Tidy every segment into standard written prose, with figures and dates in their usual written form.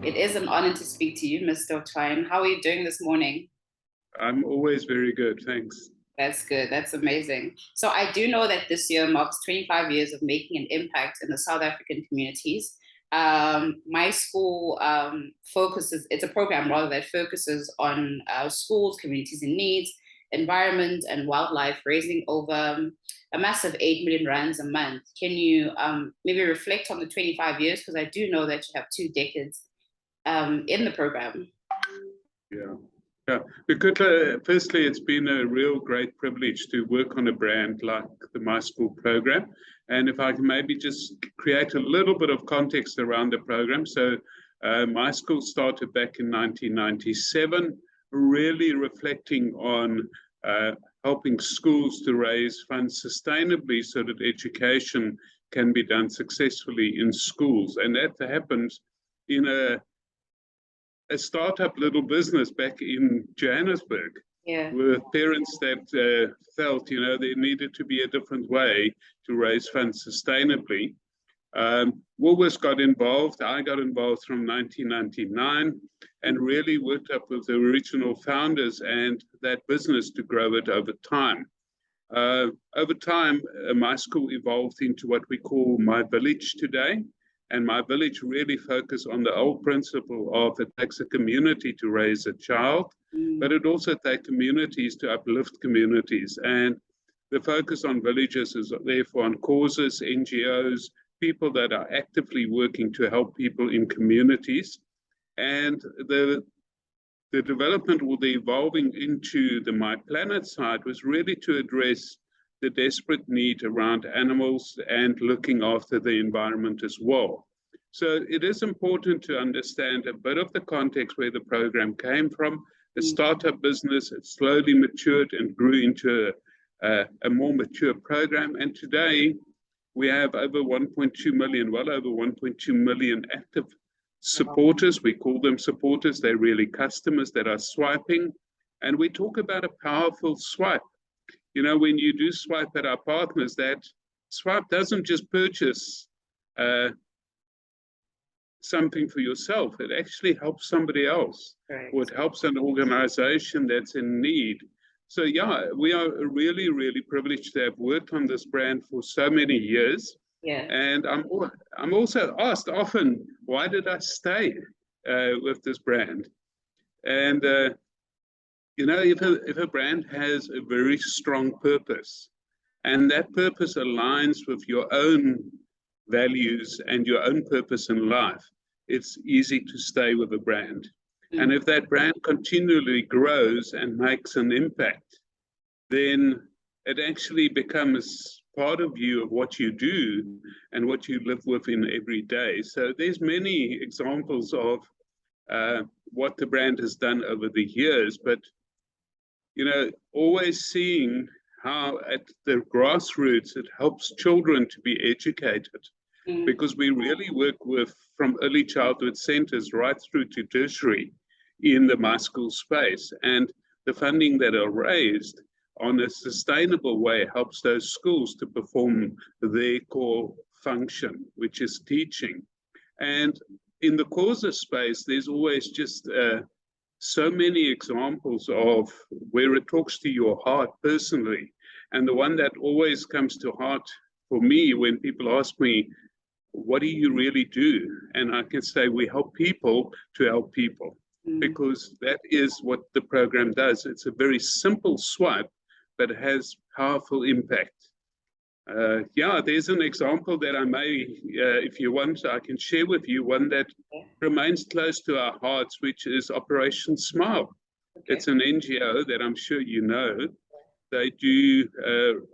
It is an honor to speak to you, Mr. Klein. How are you doing this morning? I'm always very good, thanks. That's good. That's amazing. So I do know that this year marks 25 years of making an impact in the South African communities. My school it's a program rather that focuses on schools, communities in needs, environment, and wildlife, raising over a massive 8 million rands a month. Can you maybe reflect on the 25 years? Because I do know that you have 2 decades in the program. Yeah, because firstly, it's been a real great privilege to work on a brand like the My School program. And if I can maybe just create a little bit of context around the program. So My School started back in 1997, really reflecting on helping schools to raise funds sustainably so that education can be done successfully in schools. And that happened in a startup little business back in Johannesburg, with parents that felt, there needed to be a different way to raise funds sustainably. Woolworths got involved. I got involved from 1999 and really worked up with the original founders and that business to grow it over time. Over time, My School evolved into what we call My Village today. And My Village really focused on the old principle of it takes a community to raise a child, but it also takes communities to uplift communities. And the focus on villages is therefore on causes, NGOs, people that are actively working to help people in communities. And the development or the evolving into the My Planet side was really to address the desperate need around animals and looking after the environment as well. So it is important to understand a bit of the context where the program came from. A startup business, it slowly matured and grew into a more mature program. And today we have over 1.2 million, well over 1.2 million active supporters. We call them supporters. They're really customers that are swiping. And we talk about a powerful swipe. When you do swipe at our partners, that swipe doesn't just purchase something for yourself. It actually helps somebody else. Right. Or it helps an organization that's in need. So yeah, we are really, really privileged to have worked on this brand for so many years. Yeah. And I'm also asked often, why did I stay with this brand? And if a brand has a very strong purpose, and that purpose aligns with your own values and your own purpose in life, it's easy to stay with a brand. And if that brand continually grows and makes an impact, then it actually becomes part of you, of what you do and what you live with in every day. So there's many examples of what the brand has done over the years, but always seeing how at the grassroots it helps children to be educated, because we really work with from early childhood centers right through to tertiary in the My School space. And the funding that are raised on a sustainable way helps those schools to perform their core function, which is teaching. And in the causes space, there's always just so many examples of where it talks to your heart personally. And the one that always comes to heart for me when people ask me, what do you really do? And I can say we help people to help people, because that is what the program does. It's a very simple swipe, but it has powerful impact. There's an example that I may, if you want, I can share with you, one that remains close to our hearts, which is Operation Smile. Okay. It's an NGO that I'm sure you know. They do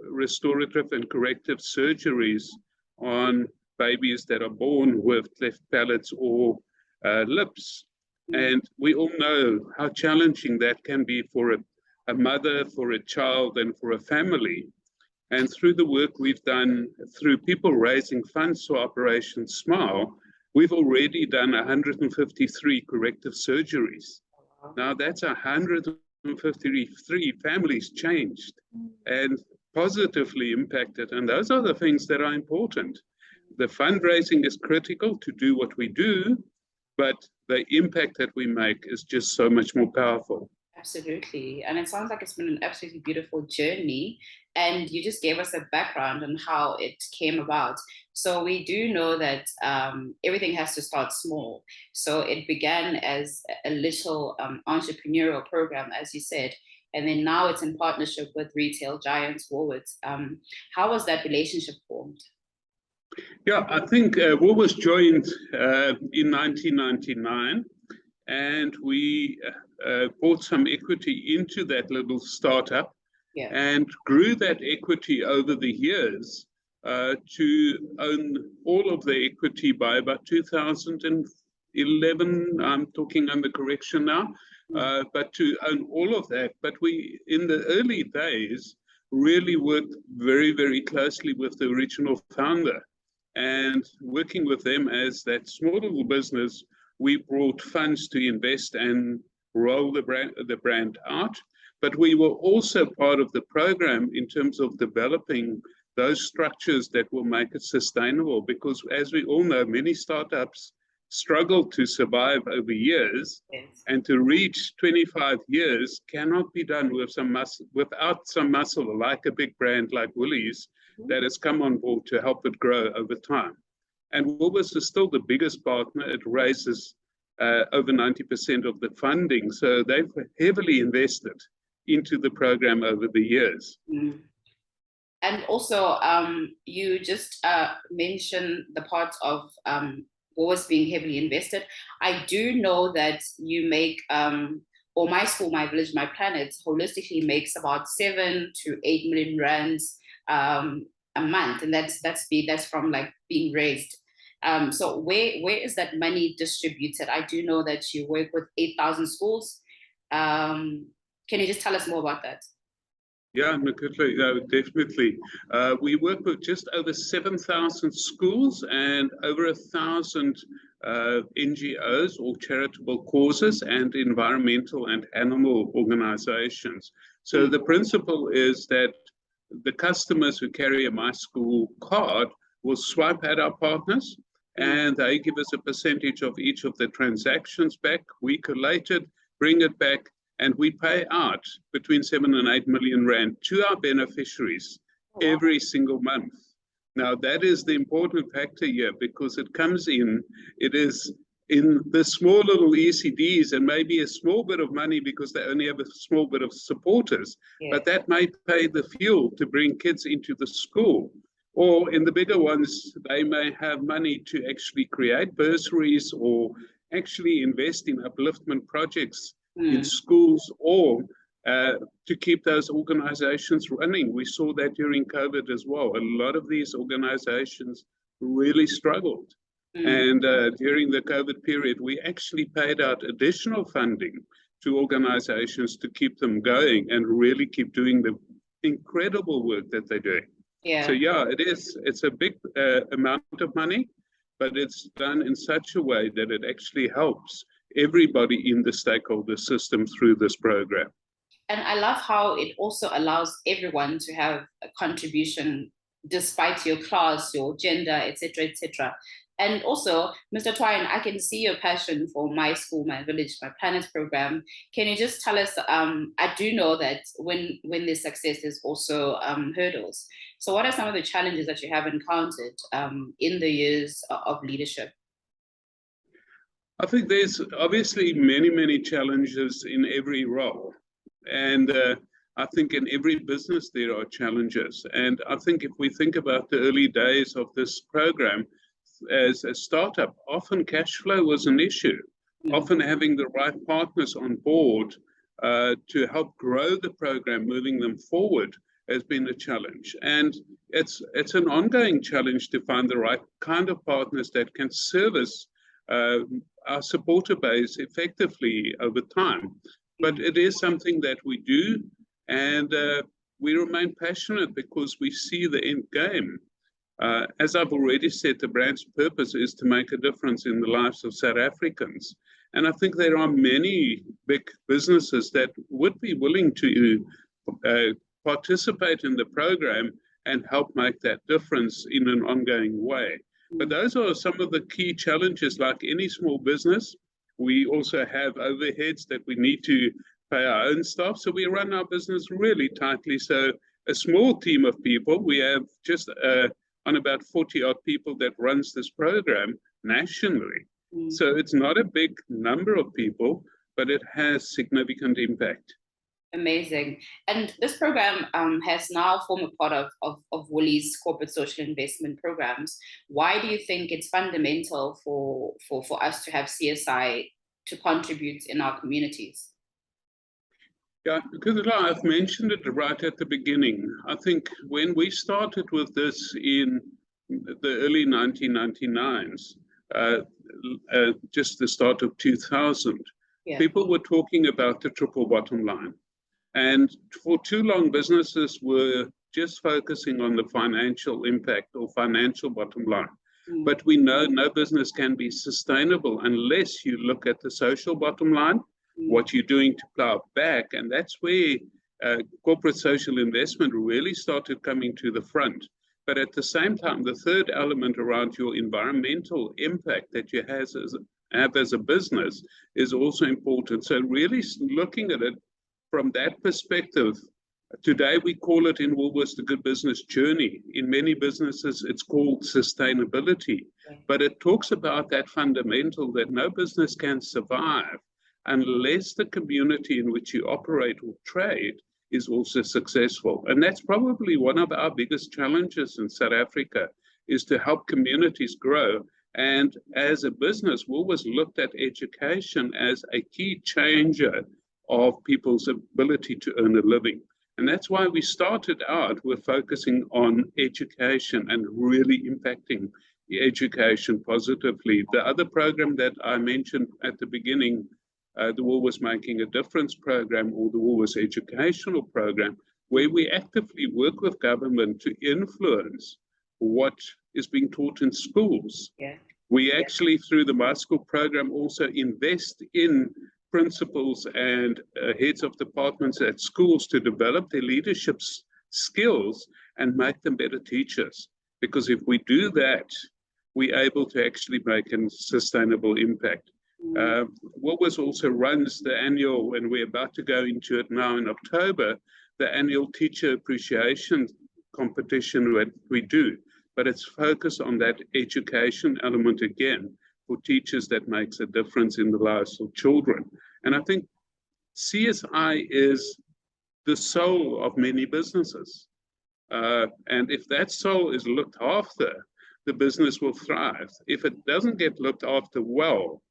restorative and corrective surgeries on babies that are born with cleft palates or lips. And we all know how challenging that can be for a mother, for a child, and for a family. And through the work we've done, through people raising funds for Operation Smile, we've already done 153 corrective surgeries. Now that's 153 families changed and positively impacted. And those are the things that are important. The fundraising is critical to do what we do, but the impact that we make is just so much more powerful. Absolutely. And it sounds like it's been an absolutely beautiful journey. And you just gave us a background on how it came about. So we do know that everything has to start small. So it began as a little entrepreneurial program, as you said, and then now it's in partnership with retail giants Woolworths. How was that relationship formed? Yeah, I think Woolworths joined in 1999, and we bought some equity into that little startup, Yeah. and grew that equity over the years to own all of the equity by about 2011. I'm talking under correction now, but to own all of that. But we, in the early days, really worked very, very closely with the original founder. And working with them as that small little business, we brought funds to invest and roll the brand out. But we were also part of the program in terms of developing those structures that will make it sustainable. Because as we all know, many startups struggle to survive over years, Yes. and to reach 25 years cannot be done with some muscle, without some muscle, like a big brand like Woolies that has come on board to help it grow over time. And Woolworths is still the biggest partner. It raises over 90% of the funding. So they've heavily invested into the program over the years. Mm. And also, you just mentioned the part of Woolworths being heavily invested. I do know that you make, or My School, My Village, My Planet holistically makes about 7 to 8 million rands a month, and that's from like being raised. So where is that money distributed? I do know that you work with 8,000 schools. Can you just tell us more about that? Yeah, definitely. We work with just over 7,000 schools and over 1,000 NGOs or charitable causes and environmental and animal organizations. So the principle is that the customers who carry a My School card will swipe at our partners, and they give us a percentage of each of the transactions back. We collate it, bring it back, and we pay out between 7 and 8 million rand to our beneficiaries every single month. Now, that is the important factor here, because it comes in, it is in the small little ECDs, and maybe a small bit of money because they only have a small bit of supporters, but that may pay the fuel to bring kids into the school. Or in the bigger ones, they may have money to actually create bursaries or actually invest in upliftment projects in schools, or to keep those organizations running. We saw that during COVID as well. A lot of these organizations really struggled. And during the COVID period, we actually paid out additional funding to organizations to keep them going and really keep doing the incredible work that they're doing. Yeah. So yeah, it's a big amount of money, but it's done in such a way that it actually helps everybody in the stakeholder system through this program. And I love how it also allows everyone to have a contribution despite your class, your gender, etc., etc. And also, Mr. Twine, I can see your passion for My School, My Village, My Planet program. Can you just tell us, I do know that when there's success, there's also hurdles. So what are some of the challenges that you have encountered in the years of leadership? I think there's obviously many, many challenges in every role. And I think in every business there are challenges. And I think if we think about the early days of this program, as a startup, often cash flow was an issue. Often having the right partners on board to help grow the program, moving them forward, has been a challenge. And it's an ongoing challenge to find the right kind of partners that can service our supporter base effectively over time. But it is something that we do, and we remain passionate because we see the end game. As I've already said, the brand's purpose is to make a difference in the lives of South Africans. And I think there are many big businesses that would be willing to participate in the program and help make that difference in an ongoing way. But those are some of the key challenges. Like any small business, we also have overheads that we need to pay our own staff. So we run our business really tightly. So a small team of people, we have just on about 40 odd people that runs this program nationally. So it's not a big number of people, but it has significant impact. Amazing. And this program has now formed a part of Woolies corporate social investment programs. Why do you think it's fundamental for us to have CSI to contribute in our communities? Yeah, because I've mentioned it right at the beginning. I think when we started with this in the early 1999s, just the start of 2000, people were talking about the triple bottom line. And for too long, businesses were just focusing on the financial impact or financial bottom line. But we know no business can be sustainable unless you look at the social bottom line, what you're doing to plow back. And that's where corporate social investment really started coming to the front. But at the same time, the third element around your environmental impact that you have as a business is also important. So really looking at it from that perspective, today we call it in Woolworths the good business journey. In many businesses, it's called sustainability. But it talks about that fundamental that no business can survive unless the community in which you operate or trade is also successful. And that's probably one of our biggest challenges in South Africa, is to help communities grow. And as a business, Woolworths looked at education as a key changer of people's ability to earn a living. And that's why we started out with focusing on education and really impacting the education positively. The other program that I mentioned at the beginning, the Woolworths Making a Difference program, or the Woolworths Educational program, where we actively work with government to influence what is being taught in schools. We actually, through the My School program, also invest in principals and heads of departments at schools to develop their leadership skills and make them better teachers. Because if we do that, we're able to actually make a sustainable impact. Woolworths also runs the annual, and we're about to go into it now in October, the annual teacher appreciation competition that we do. But it's focused on that education element again, for teachers that makes a difference in the lives of children. And I think CSI is the soul of many businesses. And if that soul is looked after, the business will thrive. If it doesn't get looked after well,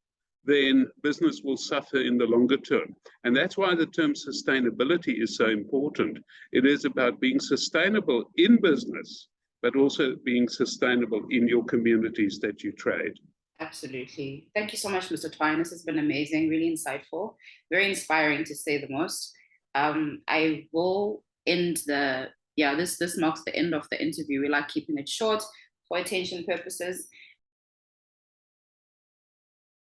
then business will suffer in the longer term. And that's why the term sustainability is so important. It is about being sustainable in business, but also being sustainable in your communities that you trade. Absolutely. Thank you so much, Mr. Twine. This has been amazing, really insightful, very inspiring to say the most. I will end this marks the end of the interview. We like keeping it short for attention purposes.